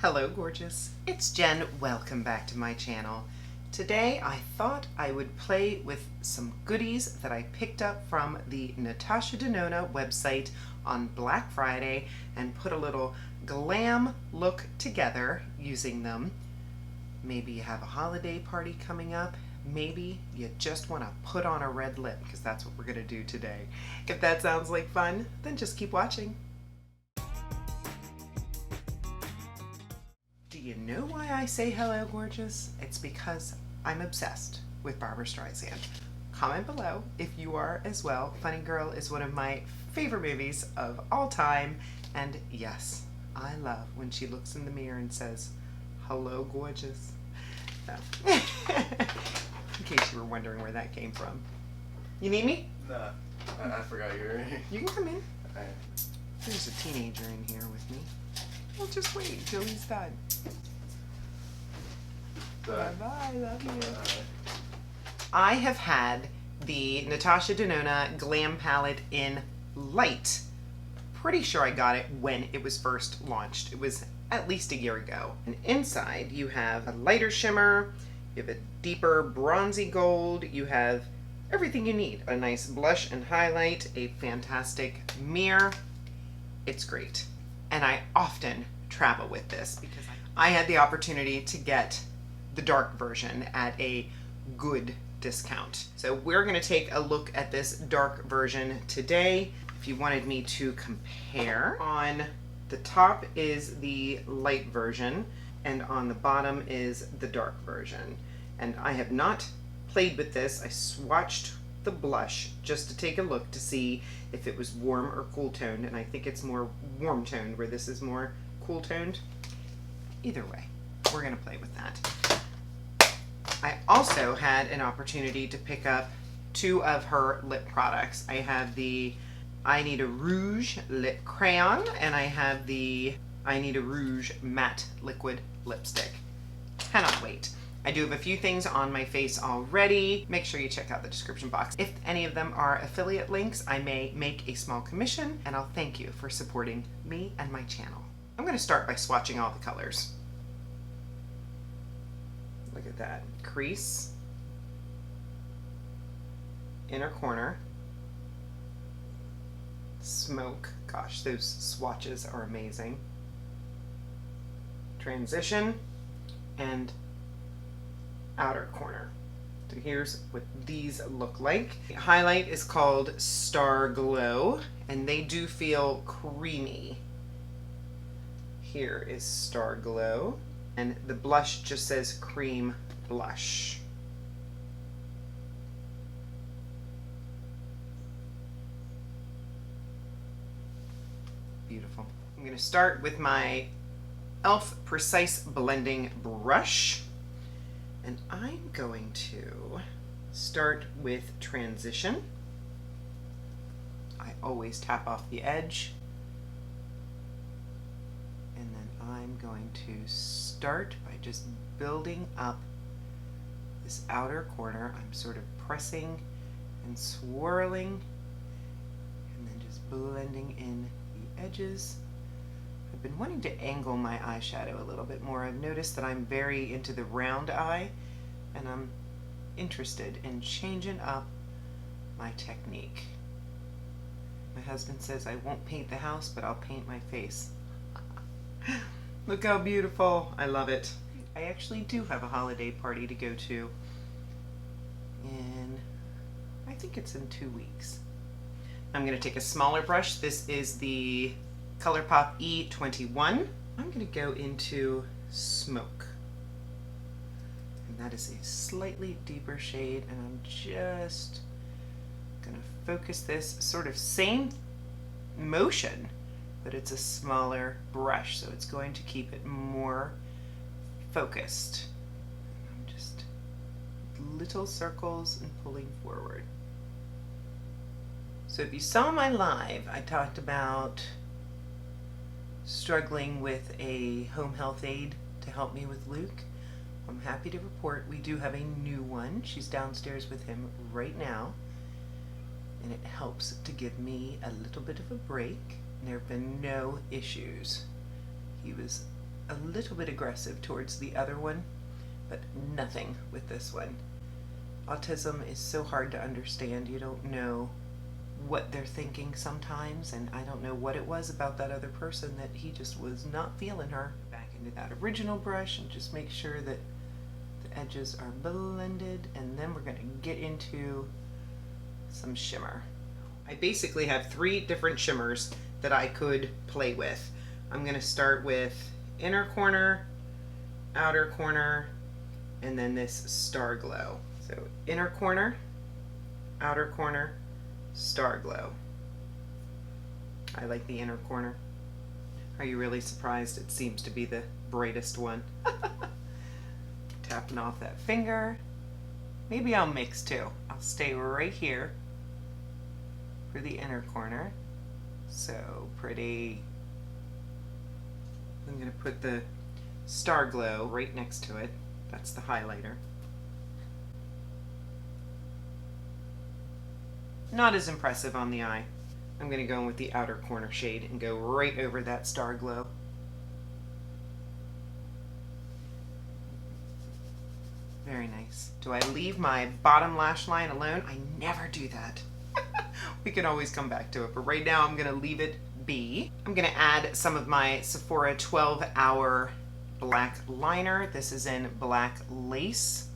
Hello gorgeous, it's Jen. Welcome back to my channel. Today I thought I would play with some goodies that I picked up from the Natasha Denona website on Black Friday and put a little glam look together using them. Maybe you have a holiday party coming up. Maybe you just want to put on a red lip, because that's what we're going to do today. If that sounds like fun, then just keep watching. Do you know why I say hello gorgeous? It's because I'm obsessed with Barbra Streisand. Comment below if you are as well. Funny Girl is one of my favorite movies of all time, and yes, I love when she looks in the mirror and says, hello gorgeous. So, in case you were wondering where that came from. You need me? Nah, I forgot you were here. You can come in. Alright. There's a teenager in here with me. We'll just wait till he's done. Bye-bye, love you. I have had the Natasha Denona Glam Palette in light. Pretty sure I got it when it was first launched. It was at least a year ago. And inside you have a lighter shimmer, you have a deeper bronzy gold, you have everything you need. A nice blush and highlight, a fantastic mirror. It's great. And I often travel with this because I had the opportunity to get the dark version at a good discount. So we're going to take a look at this dark version today. If you wanted me to compare, on the top is the light version and on the bottom is the dark version. And I have not played with this. I swatched the blush just to take a look to see if it was warm or cool toned, and I think it's more warm toned where this is more cool toned. Either way, we're going to play with that. I also had an opportunity to pick up two of her lip products. I have the I Need a Rouge Lip Crayon, and I have the I Need a Rouge Matte Liquid Lipstick. Cannot wait. I do have a few things on my face already. Make sure you check out the description box. If any of them are affiliate links, I may make a small commission, and I'll thank you for supporting me and my channel. I'm going to start by swatching all the colors. Look at that. Crease, inner corner, smoke. Gosh, those swatches are amazing. Transition, and outer corner. So here's what these look like. The highlight is called Star Glow, and they do feel creamy. Here is Star Glow, and the blush just says Cream Blush. Beautiful. I'm going to start with my e.l.f. Precise Blending Brush, and I'm going to start with Transition. I always tap off the edge. And then I'm going to start by just building up this outer corner. I'm sort of pressing and swirling and then just blending in the edges. I've been wanting to angle my eyeshadow a little bit more. I've noticed that I'm very into the round eye, and I'm interested in changing up my technique. My husband says I won't paint the house, but I'll paint my face. Look how beautiful. I love it. I actually do have a holiday party to go to in, I think it's in 2 weeks. I'm going to take a smaller brush. This is the ColourPop E21. I'm going to go into Smoke. And that is a slightly deeper shade, and I'm just going to focus this sort of same motion, but it's a smaller brush, so it's going to keep it more focused. I'm just little circles and pulling forward. So if you saw my live, I talked about struggling with a home health aide to help me with Luke. I'm happy to report we do have a new one. She's downstairs with him right now, and it helps to give me a little bit of a break. There have been no issues. He was a little bit aggressive towards the other one, but nothing with this one. Autism is so hard to understand. You don't know what they're thinking sometimes, and I don't know what it was about that other person that he just was not feeling her. Back into that original brush and just make sure that the edges are blended, and then we're going to get into some shimmer. I basically have 3 different shimmers that I could play with. I'm going to start with inner corner, outer corner, and then this Star Glow. So inner corner, outer corner, Star Glow. I like the inner corner. Are you really surprised? It seems to be the brightest one. Tapping off that finger. Maybe I'll mix too. I'll stay right here for the inner corner. So pretty. I'm going to put the Star Glow right next to it. That's the highlighter. Not as impressive on the eye. I'm going to go in with the outer corner shade and go right over that Star Glow. Very nice. Do I leave my bottom lash line alone? I never do that. We can always come back to it, but right now I'm going to leave it be. I'm going to add some of my Sephora 12-hour black liner. This is in Black Lace.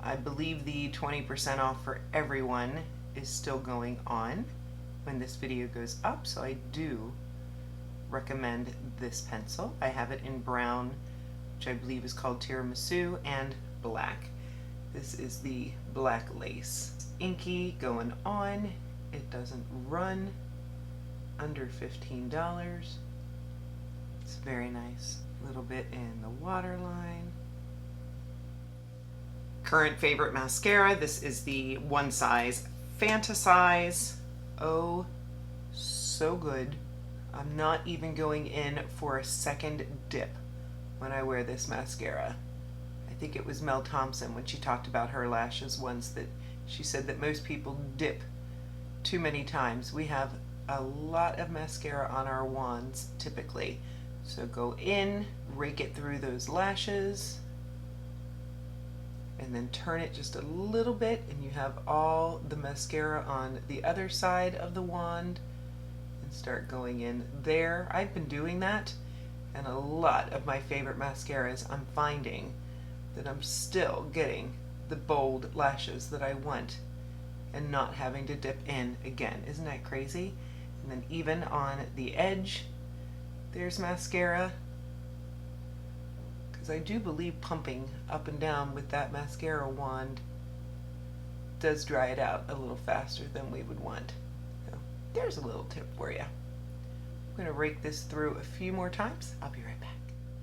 I believe the 20% off for everyone is still going on when this video goes up, so I do recommend this pencil. I have it in brown, which I believe is called Tiramisu, and black. This is the Black Lace. Inky going on. It doesn't run. Under $15. It's very nice. A little bit in the waterline. Current favorite mascara. This is the One Size Fantasize. Oh, so good. I'm not even going in for a second dip when I wear this mascara. I think it was Mel Thompson when she talked about her lashes once, that she said that most people dip too many times. We have a lot of mascara on our wands typically. So go in, rake it through those lashes, and then turn it just a little bit, and you have all the mascara on the other side of the wand, and start going in there. I've been doing that, and a lot of my favorite mascaras, I'm finding that I'm still getting the bold lashes that I want and not having to dip in again. Isn't that crazy? And then even on the edge, there's mascara. Because I do believe pumping up and down with that mascara wand does dry it out a little faster than we would want. So there's a little tip for you. I'm going to rake this through a few more times. I'll be right back.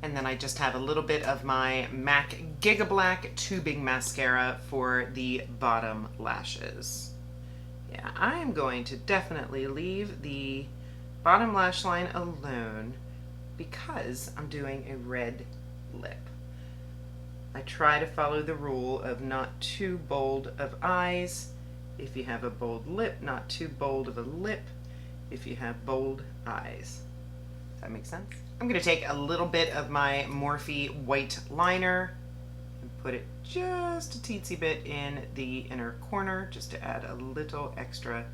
And then I just have a little bit of my MAC Giga Black tubing mascara for the bottom lashes. Yeah, I am going to definitely leave the bottom lash line alone because I'm doing a red lip. I try to follow the rule of not too bold of eyes. If you have a bold lip, not too bold of a lip if you have bold eyes. Does that make sense? I'm going to take a little bit of my Morphe white liner and put it just a teensy bit in the inner corner just to add a little extra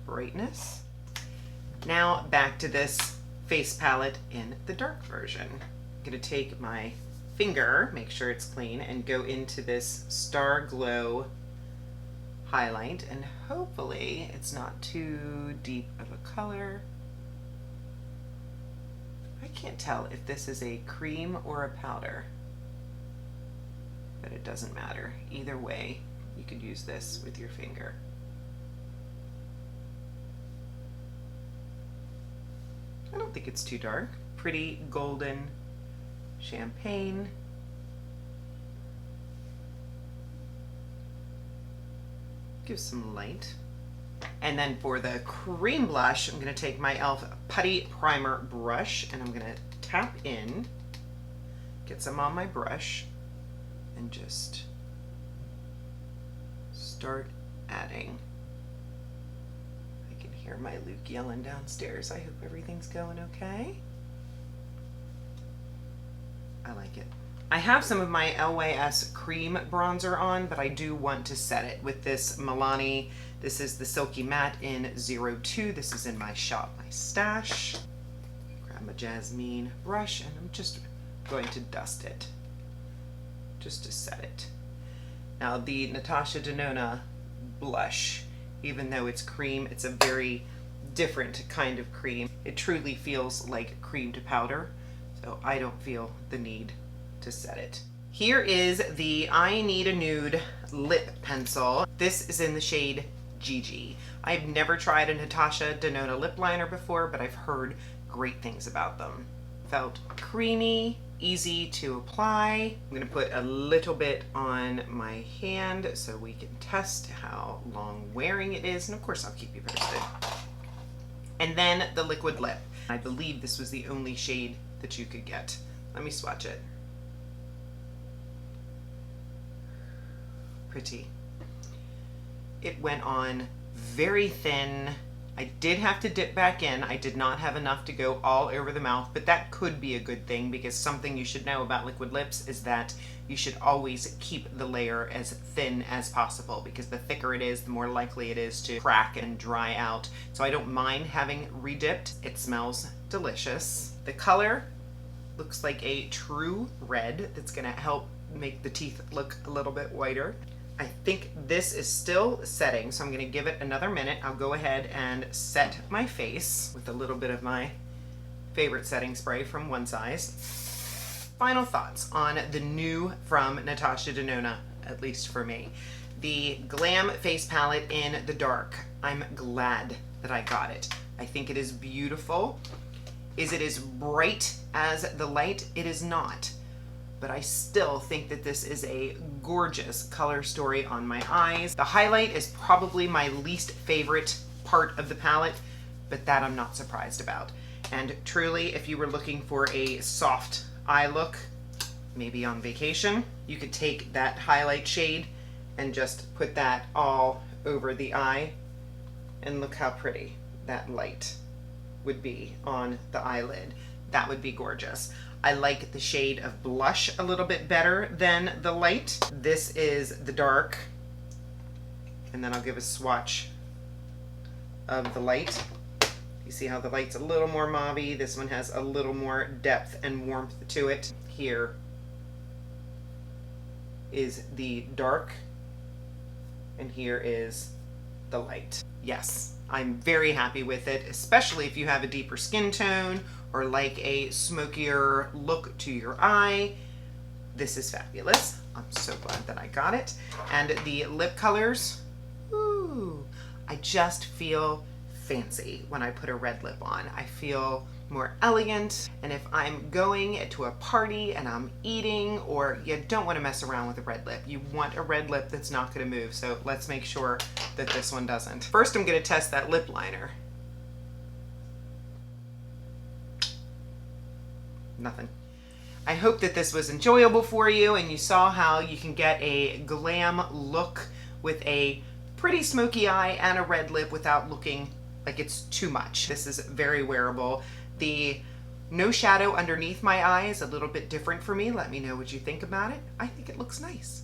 brightness. Now back to this face palette in the dark version. I'm going to take my finger, make sure it's clean, and go into this Star Glow highlight, and hopefully it's not too deep of a color. I can't tell if this is a cream or a powder, but it doesn't matter. Either way, you could use this with your finger. I don't think it's too dark. Pretty golden champagne. Give some light. And then for the cream blush, I'm going to take my e.l.f. Putty Primer brush, and I'm going to tap in, get some on my brush, and just start adding. I can hear my Luke yelling downstairs. I hope everything's going okay. I like it. I have some of my LYS cream bronzer on, but I do want to set it with this Milani. This is the Silky Matte in 02. This is in my shop, my stash. Grab my Jasmine brush, and I'm just going to dust it, just to set it. Now the Natasha Denona blush, even though it's cream, it's a very different kind of cream. It truly feels like cream to powder, so I don't feel the need to set it. Here is the I Need a Nude lip pencil. This is in the shade Gigi. I've never tried a Natasha Denona lip liner before, but I've heard great things about them. Felt creamy, easy to apply. I'm gonna put a little bit on my hand so we can test how long wearing it is, and of course I'll keep you posted. And then the liquid lip. I believe this was the only shade that you could get. Let me swatch it. Pretty. It went on very thin. I did have to dip back in. I did not have enough to go all over the mouth, but that could be a good thing, because something you should know about liquid lips is that you should always keep the layer as thin as possible, because the thicker it is, the more likely it is to crack and dry out. So I don't mind having redipped. It smells delicious. The color looks like a true red that's gonna help make the teeth look a little bit whiter. I think this is still setting, so I'm gonna give it another minute. I'll go ahead and set my face with a little bit of my favorite setting spray from One Size. Final thoughts on the new from Natasha Denona, at least for me. The Glam face palette in the dark. I'm glad that I got it. I think it is beautiful. Is it as bright as the light? It is not. But I still think that this is a gorgeous color story on my eyes. The highlight is probably my least favorite part of the palette, but that I'm not surprised about. And truly, if you were looking for a soft eye look, maybe on vacation, you could take that highlight shade and just put that all over the eye, and look how pretty that light would be on the eyelid. That would be gorgeous. I like the shade of blush a little bit better than the light. This is the dark, and then I'll give a swatch of the light. You see how the light's a little more mauve-y. This one has a little more depth and warmth to it. Here is the dark, and here is the light. Yes, I'm very happy with it, especially if you have a deeper skin tone or like a smokier look to your eye. This is fabulous. I'm so glad that I got it. And the lip colors, ooh, I just feel fancy when I put a red lip on. I feel more elegant, and if I'm going to a party and I'm eating, or you don't want to mess around with a red lip, you want a red lip that's not going to move, so let's make sure that this one doesn't. First, I'm going to test that lip liner. Nothing. I hope that this was enjoyable for you, and you saw how you can get a glam look with a pretty smoky eye and a red lip without looking like it's too much. This is very wearable. The no shadow underneath my eye is a little bit different for me. Let me know what you think about it. I think it looks nice.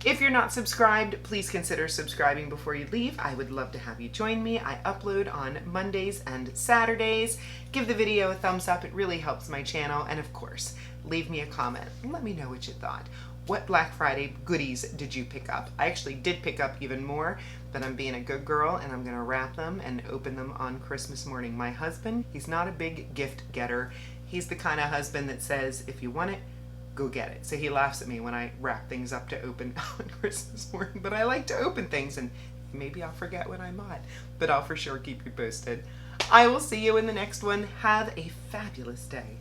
If you're not subscribed, please consider subscribing before you leave. I would love to have you join me. I upload on Mondays and Saturdays. Give the video a thumbs up. It really helps my channel. And of course, leave me a comment and let me know what you thought. What Black Friday goodies did you pick up? I actually did pick up even more, but I'm being a good girl and I'm gonna wrap them and open them on Christmas morning. My husband, he's not a big gift getter. He's the kind of husband that says, if you want it, go get it. So he laughs at me when I wrap things up to open on Christmas morning, but I like to open things, and maybe I'll forget what I bought, but I'll for sure keep you posted. I will see you in the next one. Have a fabulous day.